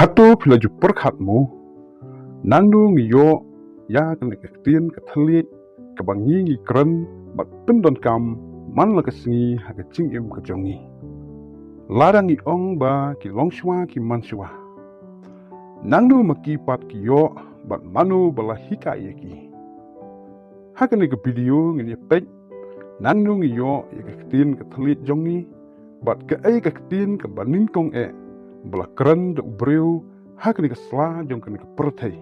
Hatu pila jupur khatmu, nangno ngio ya kena KTIEN ke thlliej ke bangi ngi KREN bat pendon kam man la ke sngi ha ke jingim ke jongi. Ladang ngi ong ba ki longshwa ki manshwa. Nangno maki pat ki yo bat manu bala hika yeki. Ha kena ke video ngi pej nangno ngi yo ya KTIEN ke thlliej jongi bat ke KTIEN ke NYNGKONG bala KREN de BRIEW ha kena ke sla jong kena ke perthai.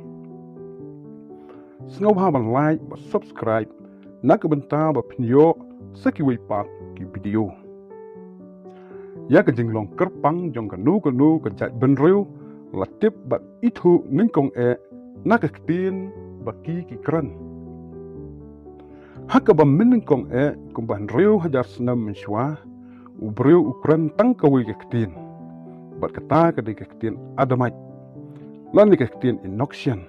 Sngob ha ban like ba subscribe nak benta ba pinyo sakiwi pat ki video. Ya ke jinglong kerpang jong kanu ke jat benriu la tip bat itu NYNGKONG nak KTIEN ba ki KREN. Ha ke ba NYNGKONG kumban riu hajar senam menshwa u BRIEW u KREN tangkawi KTIEN. Bat kata ke di KTIEN adamait lan di KTIEN inoxian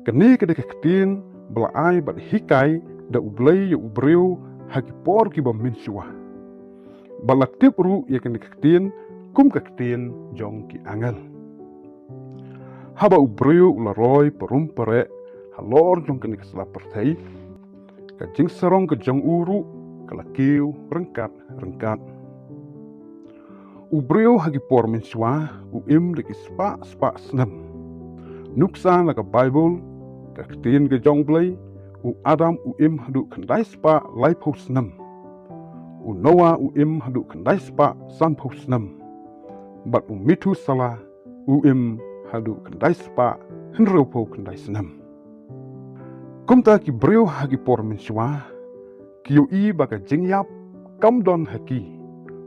kini ke di KTIEN belai bat hikai da ublai ya ubreu haki por ki bam minshwa balat tip ru ya kini KTIEN kum KTIEN jong ki angel haba ubreu ularoi perum pere halor jong kini kesela pertai ka jing sarong ke jong uru kalakiu rengkat ubreu hagi por minshwa uim de spa snam nuksa la ka Bible ka KTIEN ke jong blai u Adam uim hadu kandai spa laipo snam u Noah uim hadu kandai spa sanpo snam bat mitu sala uim hadu kandai spa henropo kandai snam kumta ki BRIEW hagi por minshwa kiu I baka jingyap kamdon haki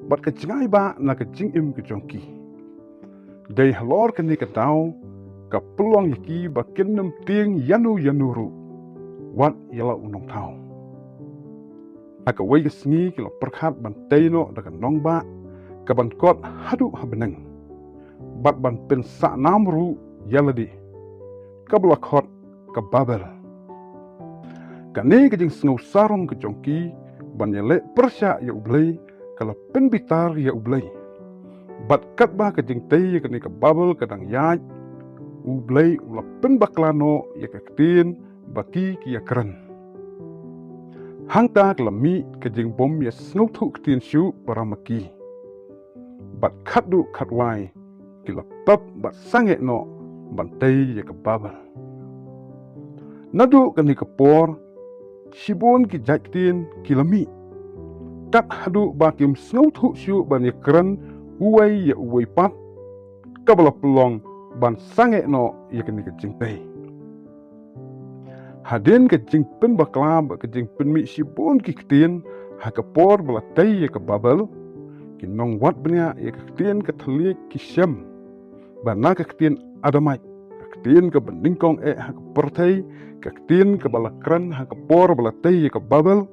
bat ke jingai ba na ke jingim ke jongki dei halor ke ni ke tau ka peluang yaki ba kenem ting yanuru wat yala unong tau aka wei ke sngi ke lo perkhat ban teino da ka nong ba ka ban kot hadu habeneng bat ban pen sa namru yala di ka bla khot ka babel ka ni ke jing sngo sarong ke jongki ban yale persya ya ublei kalau penbitar ya ublai bat kat ba ke jing tei ke ni ke babel kadang yaj ublai ula penbaklano ya KTIEN baki ki ya KREN hangta kelami ke jing bom ya sngotu KTIEN shu paramaki bat khadu khatwai kila pap bat sange no bantai ya ke babel nadu ke ni ke por shibon ki jaj KTIEN kilami kat hadu bakim sngotu shu ban ya KREN uwai ya uwai pat kabala pelong ban sange no ya kini ke jing pei hadin ke jing pen baklab ke jing pen mi shibun ki KTIEN ha ke por bala tai ya ke babel ki nong wat benya ya ke KTIEN ke thlliej ki shem bana ke KTIEN adamait KTIEN ke NYNGKONG ha ke perthai KTIEN ke bala KREN ha ke por bala tai ya ke babel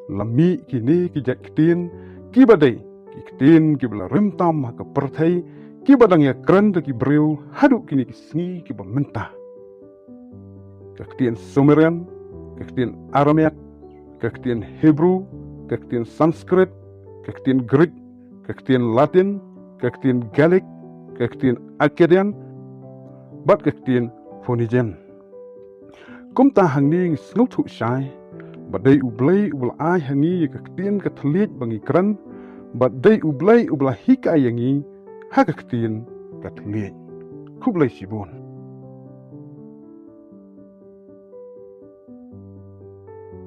lami kini ki jat KTIEN ki badai ki KTIEN ki bala remtam ha ke perthai ki badang ya KREN de ki BRIEW hadu kini ki sngi ki bamenta KTIEN Sumerian KTIEN Aramaic KTIEN Hebrew KTIEN Sanskrit KTIEN Greek KTIEN Latin KTIEN Gaelic KTIEN Akkadian bat KTIEN Phoenician kumta hangni sngotu shai badai ublai ublai hangi KTIEN ke thlliej bangi KREN badai ublai hika yangi ha KTIEN ke thlliej kublai sibun